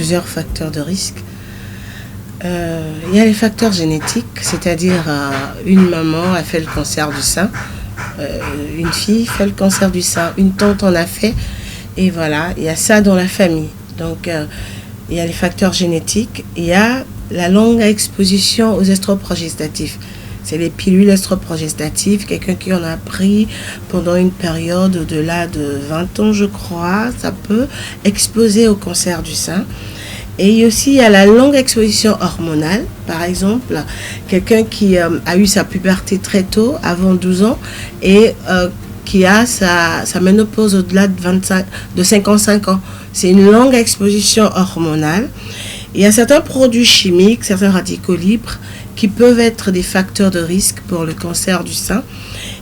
plusieurs facteurs de risque. Il y a les facteurs génétiques, c'est-à-dire une maman a fait le cancer du sein, une fille fait le cancer du sein, une tante en a fait, et voilà, il y a ça dans la famille. Donc il y a les facteurs génétiques, il y a la longue exposition aux estroprogestatifs. C'est les pilules estroprogestatives, quelqu'un qui en a pris pendant une période au-delà de 20 ans, je crois, ça peut exposer au cancer du sein. Et aussi, il y a la longue exposition hormonale. Par exemple, quelqu'un qui a eu sa puberté très tôt, avant 12 ans, et qui a sa ménopause au-delà de 55 ans. C'est une longue exposition hormonale. Il y a certains produits chimiques, certains radicaux libres, qui peuvent être des facteurs de risque pour le cancer du sein.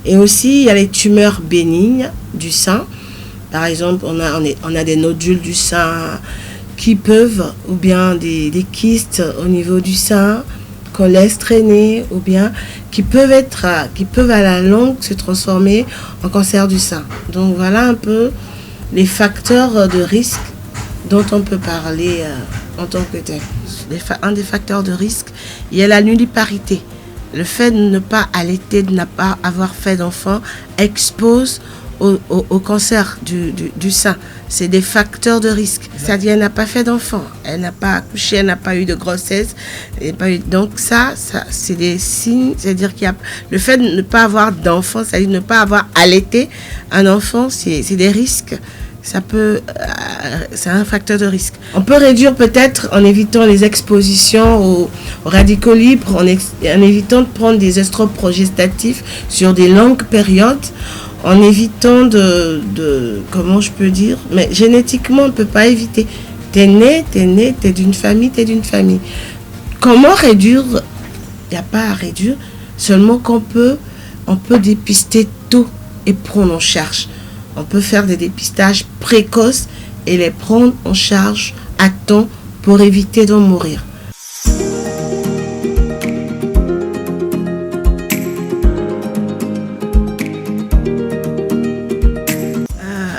Et aussi, il y a les tumeurs bénignes du sein. Par exemple, on a des nodules du sein qui peuvent, ou bien des kystes au niveau du sein qu'on laisse traîner, ou bien qui peuvent à la longue se transformer en cancer du sein. Donc voilà un peu les facteurs de risque dont on peut parler en tant que tel. Un des facteurs de risque, il y a la nulliparité. Le fait de ne pas allaiter, de ne pas avoir fait d'enfant, expose au cancer du sein. C'est des facteurs de risque. C'est-à-dire, elle n'a pas fait d'enfant, elle n'a pas accouché, elle n'a pas eu de grossesse. Donc ça c'est des signes, c'est-à-dire qu'il y a le fait de ne pas avoir d'enfant, c'est-à-dire de ne pas avoir allaité un enfant, c'est des risques. C'est un facteur de risque. On peut réduire peut-être en évitant les expositions aux radicaux libres, en évitant de prendre des estroprogestatifs sur des longues périodes, en évitant comment je peux dire, mais génétiquement on ne peut pas éviter. T'es né, t'es d'une famille. Comment réduire? Il n'y a pas à réduire, seulement on peut dépister tôt et prendre en charge. On peut faire des dépistages précoces et les prendre en charge à temps pour éviter d'en mourir.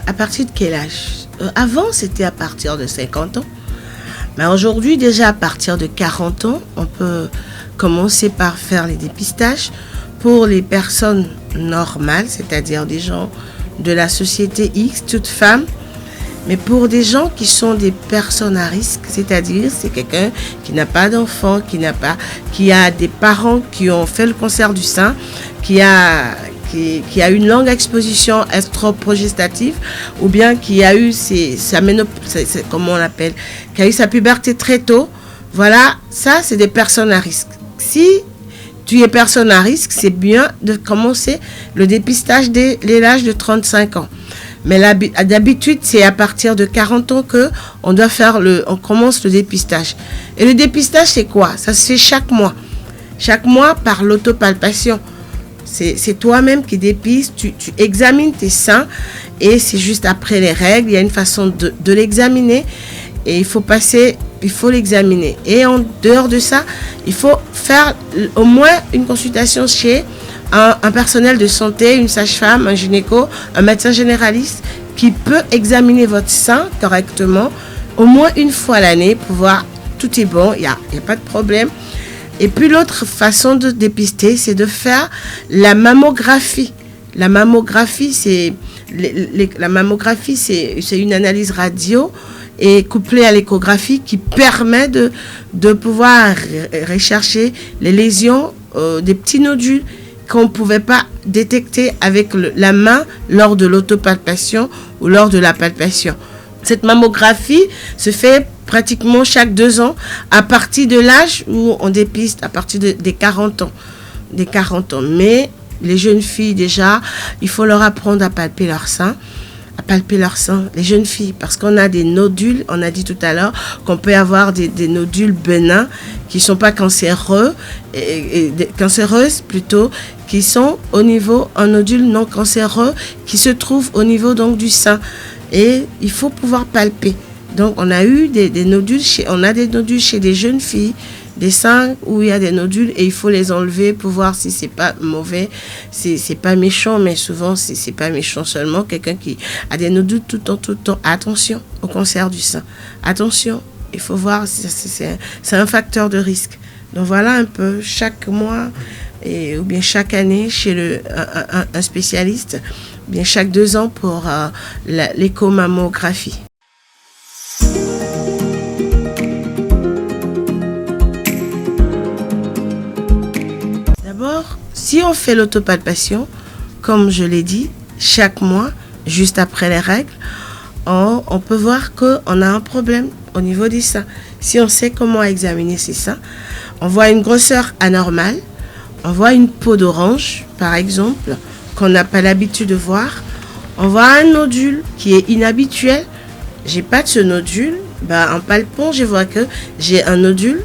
À partir de quel âge? Avant, c'était à partir de 50 ans. Mais aujourd'hui, déjà à partir de 40 ans, on peut commencer par faire les dépistages pour les personnes normales, c'est-à-dire des gens de la société X, toutes femmes, mais pour des gens qui sont des personnes à risque, c'est-à-dire c'est quelqu'un qui n'a pas d'enfant, qui a des parents qui ont fait le cancer du sein, qui a une longue exposition estroprogestative, ou bien qui a eu sa ménopause, comment on l'appelle, qui a eu sa puberté très tôt. Voilà, ça c'est des personnes à risque. Si tu es personne à risque, c'est bien de commencer le dépistage dès l'âge de 35 ans. Mais d'habitude, c'est à partir de 40 ans on commence le dépistage. Et le dépistage, c'est quoi? Ça se fait chaque mois. Chaque mois par l'autopalpation. C'est toi-même qui dépistes, tu examines tes seins et c'est juste après les règles. Il y a une façon de l'examiner et il faut l'examiner. Et en dehors de ça, il faut faire au moins une consultation chez un personnel de santé, une sage-femme, un gynéco, un médecin généraliste qui peut examiner votre sein correctement au moins une fois l'année pour voir tout est bon, il y a pas de problème. Et puis l'autre façon de dépister, c'est de faire la mammographie. La mammographie, c'est une analyse radio et couplée à l'échographie qui permet de pouvoir rechercher les lésions, des petits nodules qu'on ne pouvait pas détecter avec la main lors de l'autopalpation ou lors de la palpation. Cette mammographie se fait pratiquement chaque 2 ans à partir de l'âge où on dépiste, à partir des 40 ans. Mais les jeunes filles déjà, il faut leur apprendre à palper leur sein. Les jeunes filles, parce qu'on a des nodules, on a dit tout à l'heure qu'on peut avoir des nodules bénins qui ne sont pas cancéreux, cancéreuses plutôt, qui sont au niveau, un nodule non cancéreux qui se trouve au niveau donc du sein. Et il faut pouvoir palper. Donc on a eu des nodules chez des jeunes filles, des seins où il y a des nodules et il faut les enlever pour voir si c'est pas mauvais, c'est pas méchant, mais souvent c'est pas méchant seulement. Quelqu'un qui a des nodules tout le temps. Attention au cancer du sein. Attention il faut voir, c'est un facteur de risque. Donc voilà un peu, chaque mois ou bien chaque année chez un spécialiste, ou bien chaque 2 ans pour l'échomammographie. D'abord, si on fait l'autopalpation, comme je l'ai dit, chaque mois, juste après les règles, on peut voir qu'on a un problème au niveau des seins. Si on sait comment examiner ces seins, on voit une grosseur anormale, on voit une peau d'orange, par exemple, qu'on n'a pas l'habitude de voir. On voit un nodule qui est inhabituel. J'ai pas de ce nodule. En palpant, je vois que j'ai un nodule.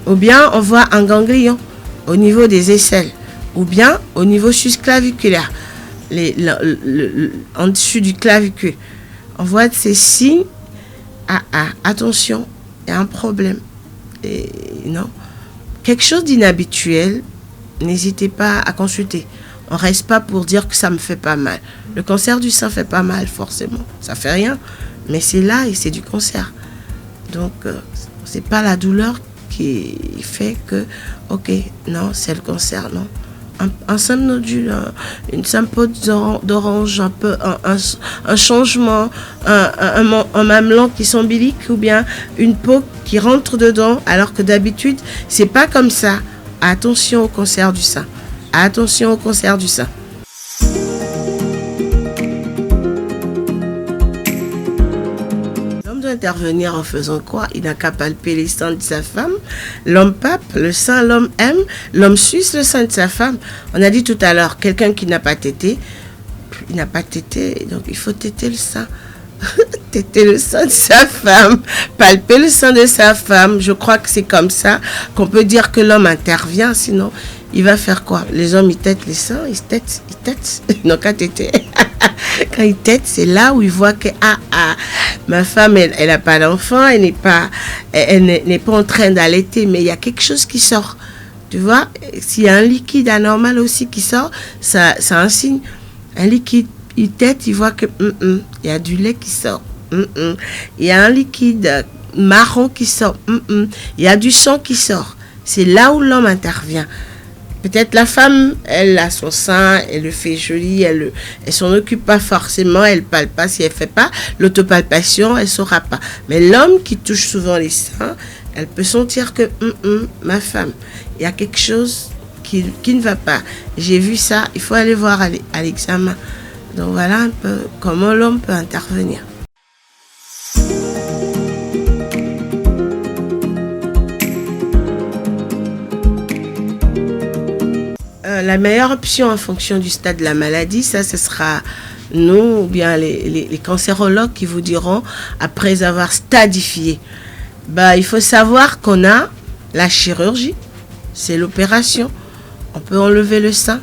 Ou bien on voit un ganglion au niveau des aisselles. Ou bien au niveau susclaviculaire, en dessus du clavicule. On voit ces signes. Attention, il y a un problème. Et non, quelque chose d'inhabituel, n'hésitez pas à consulter. On ne reste pas pour dire que ça me fait pas mal. Le cancer du sein fait pas mal forcément. Ça fait rien, mais c'est là et c'est du cancer. Donc, c'est pas la douleur qui fait que, ok, non, c'est le cancer, non. Un simple nodule, une simple peau d'orange, un peu un changement, un mamelon qui s'ombilique ou bien une peau qui rentre dedans alors que d'habitude c'est pas comme ça. Attention au cancer du sein. Attention au cancer du sein. Intervenir en faisant quoi? Il n'a qu'à palper les seins de sa femme. L'homme pape, le sein, l'homme aime. L'homme suce le sein de sa femme. On a dit tout à l'heure, quelqu'un qui n'a pas tété, il n'a pas tété, donc il faut téter le sein. Téter le sein de sa femme, palper le sein de sa femme. Je crois que c'est comme ça qu'on peut dire que l'homme intervient, sinon il va faire quoi? Les hommes, ils têtent les seins, ils têtent. Ils n'ont qu'à téter. Quand il tête, c'est là où il voit que ma femme, elle n'a pas d'enfant, elle n'est pas en train d'allaiter, mais il y a quelque chose qui sort. Tu vois, s'il y a un liquide anormal aussi qui sort, ça un signe. Un liquide, il tête, il voit que il y a du lait qui sort. Il y a un liquide marron qui sort. Il y a du sang qui sort. C'est là où l'homme intervient. Peut-être la femme, elle a son sein, elle le fait joli, elle s'en occupe pas forcément, elle palpe pas. Si elle fait pas l'autopalpation, elle saura pas. Mais l'homme qui touche souvent les seins, elle peut sentir que ma femme, il y a quelque chose qui ne va pas. J'ai vu ça, il faut aller voir à l'examen. Donc voilà un peu comment l'homme peut intervenir. La meilleure option en fonction du stade de la maladie, ce sera nous ou bien les cancérologues qui vous diront après avoir stadifié. Il faut savoir qu'on a la chirurgie, c'est l'opération. On peut enlever le sein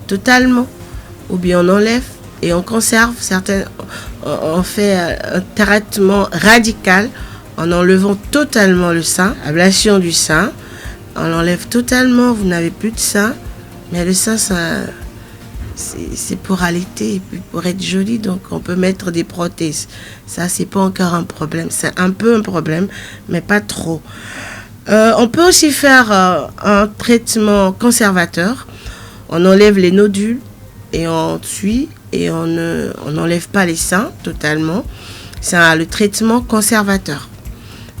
totalement ou bien on enlève et on conserve on fait un traitement radical en enlevant totalement le sein, ablation du sein. On l'enlève totalement, vous n'avez plus de sein. Mais le sein, c'est pour allaiter et puis pour être joli, donc on peut mettre des prothèses. Ça, c'est pas encore un problème. C'est un peu un problème, mais pas trop. On peut aussi faire un traitement conservateur. On enlève les nodules et on suit et on n'enlève pas les seins totalement. C'est le traitement conservateur.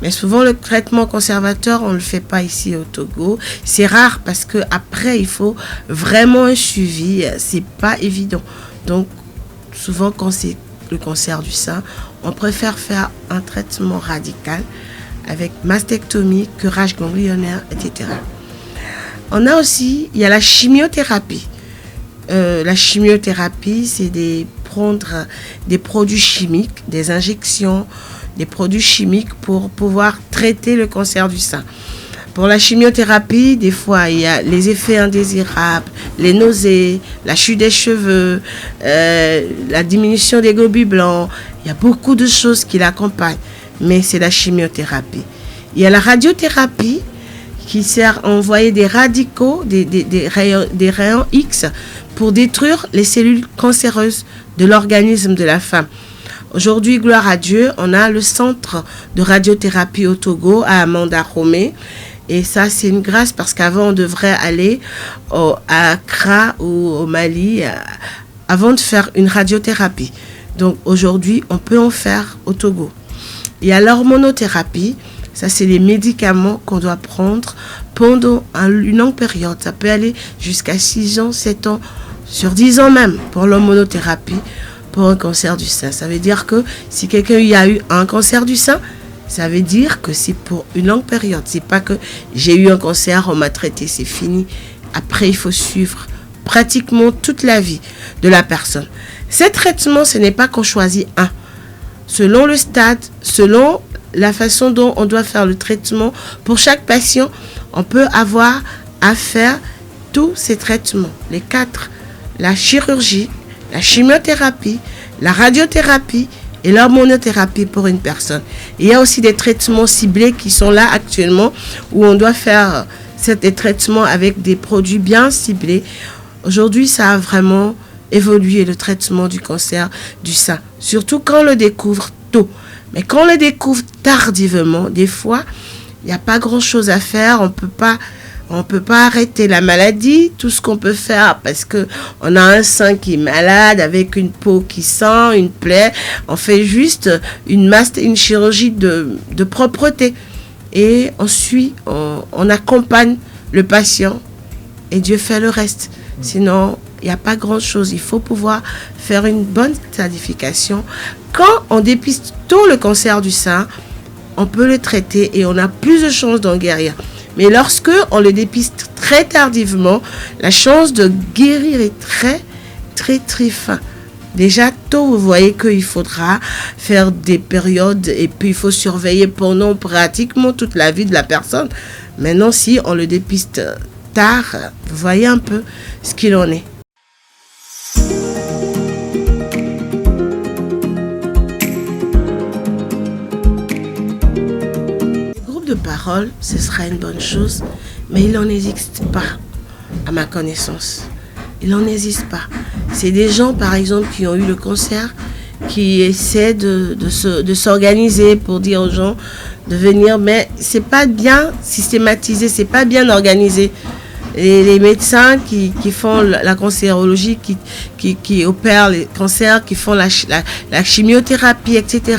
Mais souvent, le traitement conservateur, on ne le fait pas ici au Togo. C'est rare parce qu'après, il faut vraiment un suivi. C'est pas évident. Donc, souvent, quand c'est le cancer du sein, on préfère faire un traitement radical avec mastectomie, curage ganglionnaire, etc. Il y a la chimiothérapie. La chimiothérapie, c'est prendre des produits chimiques, des injections, des produits chimiques pour pouvoir traiter le cancer du sein. Pour la chimiothérapie, des fois, il y a les effets indésirables, les nausées, la chute des cheveux, la diminution des globules blancs. Il y a beaucoup de choses qui l'accompagnent, mais c'est la chimiothérapie. Il y a la radiothérapie qui sert à envoyer des radicaux, des rayons X pour détruire les cellules cancéreuses de l'organisme de la femme. Aujourd'hui, gloire à Dieu, on a le centre de radiothérapie au Togo, à Amanda Romé. Et ça, c'est une grâce parce qu'avant, on devrait aller à Accra ou au Mali avant de faire une radiothérapie. Donc aujourd'hui, on peut en faire au Togo. Il y a l'hormonothérapie. Ça, c'est les médicaments qu'on doit prendre pendant une longue période. Ça peut aller jusqu'à 6 ans, 7 ans, sur 10 ans même pour l'hormonothérapie pour un cancer du sein. Ça veut dire que si quelqu'un y a eu un cancer du sein, ça veut dire que c'est pour une longue période. C'est pas que j'ai eu un cancer, on m'a traité, c'est fini. Après, il faut suivre pratiquement toute la vie de la personne. Ces traitements, ce n'est pas qu'on choisit un. Selon le stade, selon la façon dont on doit faire le traitement, pour chaque patient, on peut avoir à faire tous ces traitements. Les 4, la chirurgie, la chimiothérapie, la radiothérapie et l'hormonothérapie pour une personne. Il y a aussi des traitements ciblés qui sont là actuellement où on doit faire des traitements avec des produits bien ciblés. Aujourd'hui, ça a vraiment évolué le traitement du cancer du sein, surtout quand on le découvre tôt. Mais quand on le découvre tardivement, des fois, il n'y a pas grand-chose à faire, on peut pas arrêter la maladie. Tout ce qu'on peut faire, parce qu'on a un sein qui est malade, avec une peau qui sent, une plaie, on fait juste une chirurgie de propreté. Et on suit, on accompagne le patient et Dieu fait le reste. Sinon, il n'y a pas grand-chose. Il faut pouvoir faire une bonne stadification. Quand on dépiste tôt le cancer du sein, on peut le traiter et on a plus de chances d'en guérir. Mais lorsque on le dépiste très tardivement, la chance de guérir est très, très, très fin. Déjà tôt, vous voyez qu'il faudra faire des périodes et puis il faut surveiller pendant pratiquement toute la vie de la personne. Maintenant, si on le dépiste tard, vous voyez un peu ce qu'il en est. De parole, ce sera une bonne chose, mais il n'en existe pas, à ma connaissance. Il n'en existe pas. C'est des gens, par exemple, qui ont eu le cancer, qui essaient de s'organiser pour dire aux gens de venir, mais c'est pas bien systématisé, c'est pas bien organisé. Les médecins qui font la cancérologie, qui opèrent les cancers, qui font la chimiothérapie, etc.,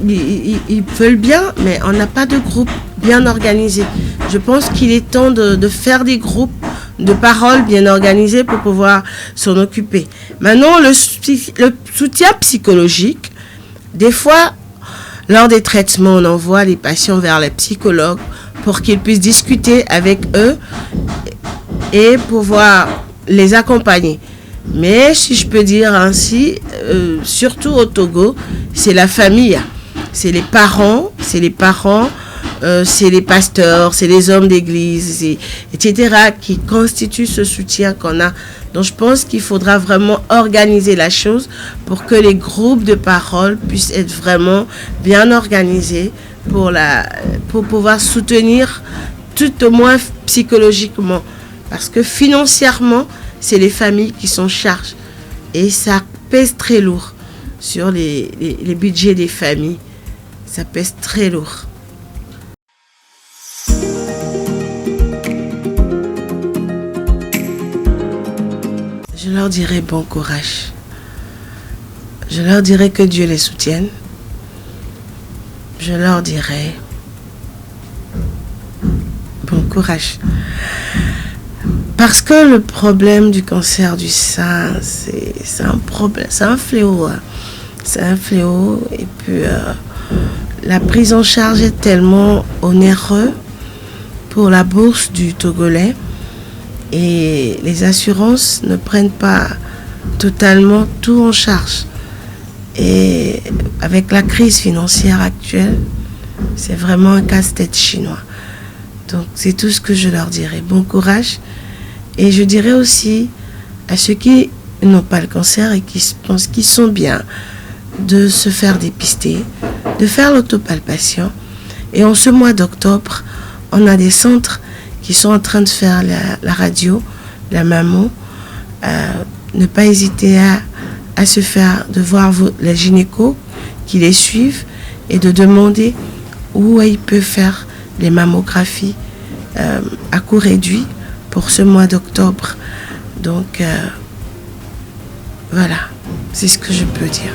ils veulent bien, mais on n'a pas de groupe bien organisé. Je pense qu'il est temps de faire des groupes de parole bien organisés pour pouvoir s'en occuper. Maintenant, le soutien psychologique, des fois, lors des traitements, on envoie les patients vers les psychologues pour qu'ils puissent discuter avec eux et pouvoir les accompagner. Mais si je peux dire ainsi, surtout au Togo, c'est la famille. C'est les parents, c'est les pasteurs, c'est les hommes d'église, etc. qui constituent ce soutien qu'on a. Donc je pense qu'il faudra vraiment organiser la chose pour que les groupes de parole puissent être vraiment bien organisés pour pouvoir soutenir tout au moins psychologiquement. Parce que financièrement, c'est les familles qui sont en charge. Et ça pèse très lourd sur les budgets des familles. Ça pèse très lourd. Je leur dirai bon courage. Je leur dirai que Dieu les soutienne. Je leur dirai bon courage. Parce que le problème du cancer du sein, c'est un problème, c'est un fléau. C'est un fléau. Et puis, la prise en charge est tellement onéreuse pour la bourse du Togolais. Et les assurances ne prennent pas totalement tout en charge. Et avec la crise financière actuelle, c'est vraiment un casse-tête chinois. Donc, c'est tout ce que je leur dirais. Bon courage. Et je dirais aussi à ceux qui n'ont pas le cancer et qui pensent qu'ils sont bien, de se faire dépister, de faire l'autopalpation. Et en ce mois d'octobre, on a des centres qui sont en train de faire la radio, la mammo. Ne pas hésiter à se faire, de voir les gynécos qui les suivent et de demander où ils peuvent faire les mammographies à coût réduit pour ce mois d'octobre. Donc voilà, c'est ce que je peux dire.